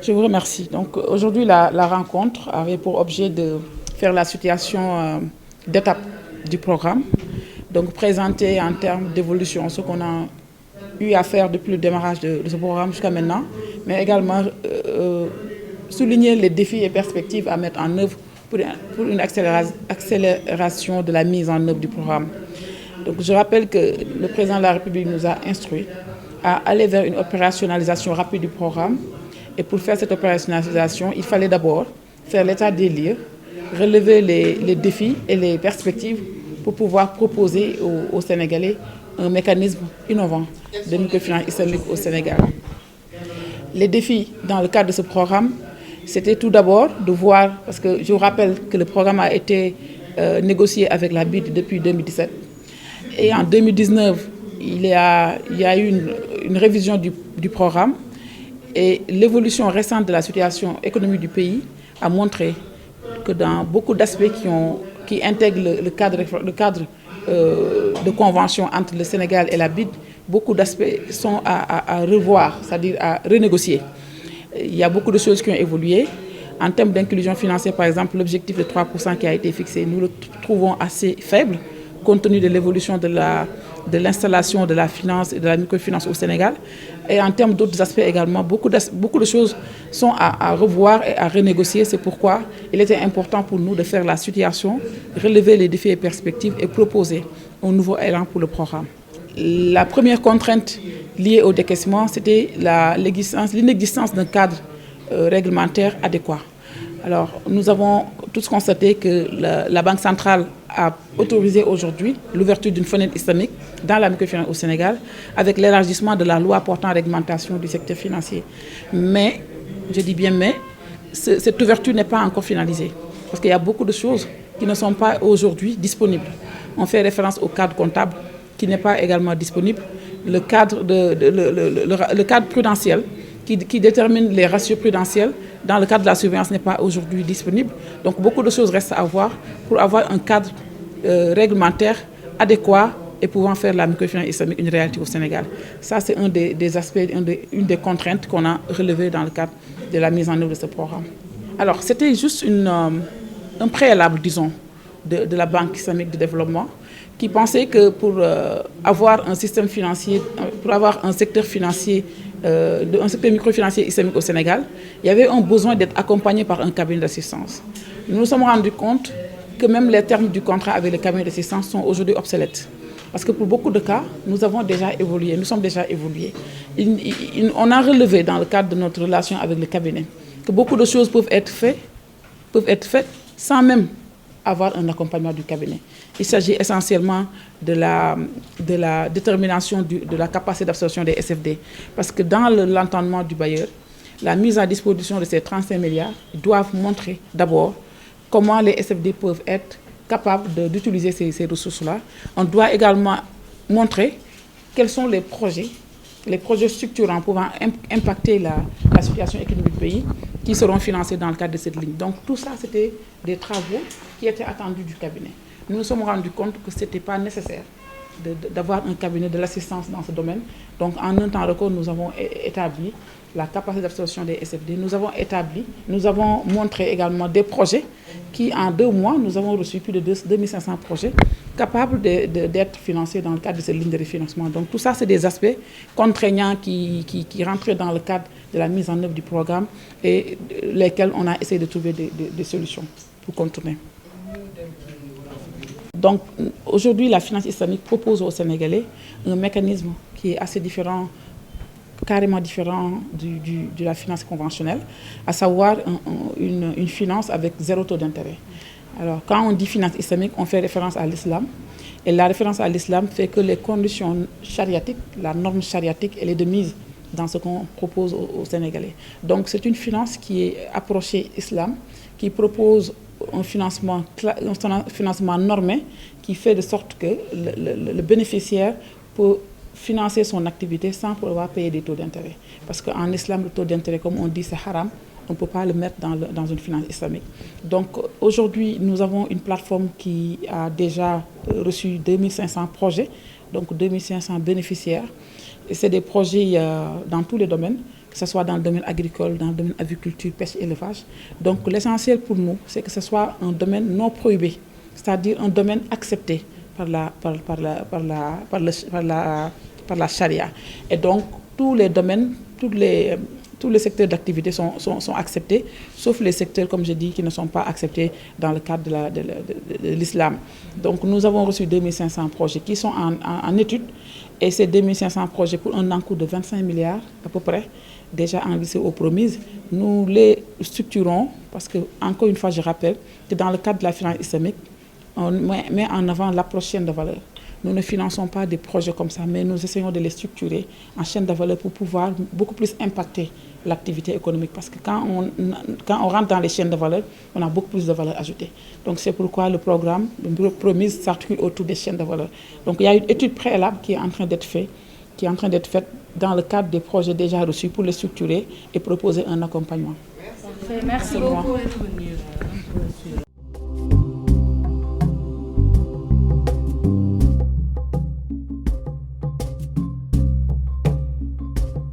Je vous remercie. Donc aujourd'hui, la rencontre avait pour objet de faire la situation d'étape du programme, donc présenter en termes d'évolution ce qu'on a eu à faire depuis le démarrage de ce programme jusqu'à maintenant, mais également souligner les défis et perspectives à mettre en œuvre pour une accélération de la mise en œuvre du programme. Donc je rappelle que le président de la République nous a instruits à aller vers une opérationnalisation rapide du programme. Et pour faire cette opérationnalisation, il fallait d'abord faire l'état des lieux, relever les défis et les perspectives pour pouvoir proposer aux Sénégalais un mécanisme innovant de microfinance islamique au Sénégal. Les défis dans le cadre de ce programme, c'était tout d'abord de voir, parce que je vous rappelle que le programme a été négocié avec la BID depuis 2017. Et en 2019, il y a eu une révision du programme. Et l'évolution récente de la situation économique du pays a montré que dans beaucoup d'aspects qui intègrent le cadre de convention entre le Sénégal et la BID, beaucoup d'aspects sont à revoir, c'est-à-dire à renégocier. Il y a beaucoup de choses qui ont évolué. En termes d'inclusion financière, par exemple, l'objectif de 3% qui a été fixé, nous le trouvons assez faible, compte tenu de l'évolution de l'installation de la finance et de la microfinance au Sénégal. Et en termes d'autres aspects également, beaucoup de choses sont à revoir et à renégocier. C'est pourquoi il était important pour nous de faire la situation, relever les défis et perspectives et proposer un nouveau élan pour le programme. La première contrainte liée au décaissement, c'était l'inexistence d'un cadre réglementaire adéquat. Alors, nous avons tous constaté que la Banque centrale a autorisé aujourd'hui l'ouverture d'une fenêtre islamique dans la microfinance au Sénégal avec l'élargissement de la loi portant réglementation du secteur financier. Mais, je dis bien mais, cette ouverture n'est pas encore finalisée parce qu'il y a beaucoup de choses qui ne sont pas aujourd'hui disponibles. On fait référence au cadre comptable qui n'est pas également disponible, le cadre prudentiel qui détermine les ratios prudentiels dans le cadre de la surveillance n'est pas aujourd'hui disponible. Donc beaucoup de choses restent à voir pour avoir un cadre réglementaire adéquat et pouvant faire la microfinance islamique une réalité au Sénégal. Ça, c'est un des aspects, une des contraintes qu'on a relevées dans le cadre de la mise en œuvre de ce programme. Alors, c'était juste un préalable, disons, de la Banque islamique de développement qui pensait que pour avoir un système financier, pour avoir un secteur financier, un secteur microfinancier islamique au Sénégal, il y avait un besoin d'être accompagné par un cabinet d'assistance. Nous nous sommes rendus compte que même les termes du contrat avec le cabinet d'assistance sont aujourd'hui obsolètes. Parce que pour beaucoup de cas, nous avons déjà évolué, nous sommes déjà évolués. On a relevé dans le cadre de notre relation avec le cabinet que beaucoup de choses peuvent être faites sans même avoir un accompagnement du cabinet. Il s'agit essentiellement de la détermination de la capacité d'absorption des SFD. Parce que dans l'entendement du bailleur, la mise à disposition de ces 35 milliards doivent montrer d'abord comment les SFD peuvent être capables d'utiliser ces ressources-là. On doit également montrer quels sont les projets structurants pouvant impacter la situation économique du pays qui seront financés dans le cadre de cette ligne. Donc tout ça, c'était des travaux qui étaient attendus du cabinet. Nous nous sommes rendus compte que ce n'était pas nécessaire d'avoir un cabinet de l'assistance dans ce domaine. Donc en un temps record, nous avons établi la capacité d'absorption des SFD. Nous avons montré également des projets qui, en 2 mois, nous avons reçu plus de 2500 projets capables d'être financés dans le cadre de cette ligne de refinancement. Donc tout ça, c'est des aspects contraignants qui rentraient dans le cadre de la mise en œuvre du programme et lesquels on a essayé de trouver des solutions pour contourner. Donc aujourd'hui, la finance islamique propose aux Sénégalais un mécanisme qui est assez différent, carrément différent de la finance conventionnelle, à savoir une finance avec 0 taux d'intérêt. Alors, quand on dit finance islamique, on fait référence à l'islam. Et la référence à l'islam fait que les conditions chariatiques, la norme chariatique, elle est de mise dans ce qu'on propose aux Sénégalais. Donc, c'est une finance qui est approchée islam, qui propose un financement normé, qui fait de sorte que le bénéficiaire peut financer son activité sans pouvoir payer des taux d'intérêt. Parce qu'en islam, le taux d'intérêt, comme on dit, c'est haram. On ne peut pas le mettre dans une finance islamique. Donc aujourd'hui, nous avons une plateforme qui a déjà reçu 2500 projets, donc 2500 bénéficiaires. c'est des projets dans tous les domaines, que ce soit dans le domaine agricole, dans le domaine agriculture, pêche, élevage. Donc l'essentiel pour nous, c'est que ce soit un domaine non prohibé, c'est-à-dire un domaine accepté par la charia. Et donc tous les domaines, tous les secteurs d'activité sont acceptés, sauf les secteurs, comme je dis, qui ne sont pas acceptés dans le cadre de l'islam. Donc nous avons reçu 2500 projets qui sont en étude, et ces 2500 projets pour un encours de 25 milliards à peu près, déjà enregistrés aux promises, nous les structurons, parce que, encore une fois, je rappelle que dans le cadre de la finance islamique, on met en avant l'approche chaîne de valeur. Nous ne finançons pas des projets comme ça, mais nous essayons de les structurer en chaîne de valeur pour pouvoir beaucoup plus impacter l'activité économique. Parce que quand on rentre dans les chaînes de valeur, on a beaucoup plus de valeur ajoutée. Donc c'est pourquoi le programme, le promise, s'articule autour des chaînes de valeur. Donc il y a une étude préalable qui est en train d'être faite, dans le cadre des projets déjà reçus pour les structurer et proposer un accompagnement. Parfait. Merci beaucoup d'être venu.